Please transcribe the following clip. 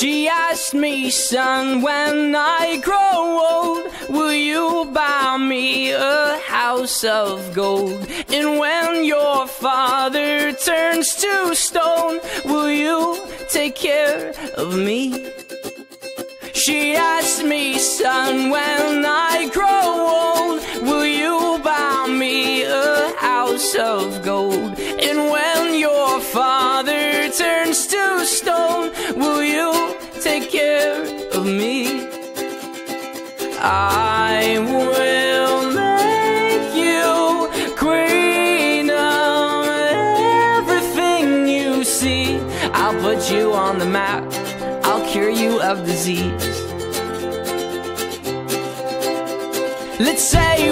She asked me, son, when I grow old, will you buy me a house of gold? And when your father turns to stone, will you take care of me? She asked me, son, when I grow old, will you buy me a house of gold? And when your father turns to stone, will you take care of me? I will make you queen of everything you see. I'll put you on the map, I'll cure you of disease. Let's say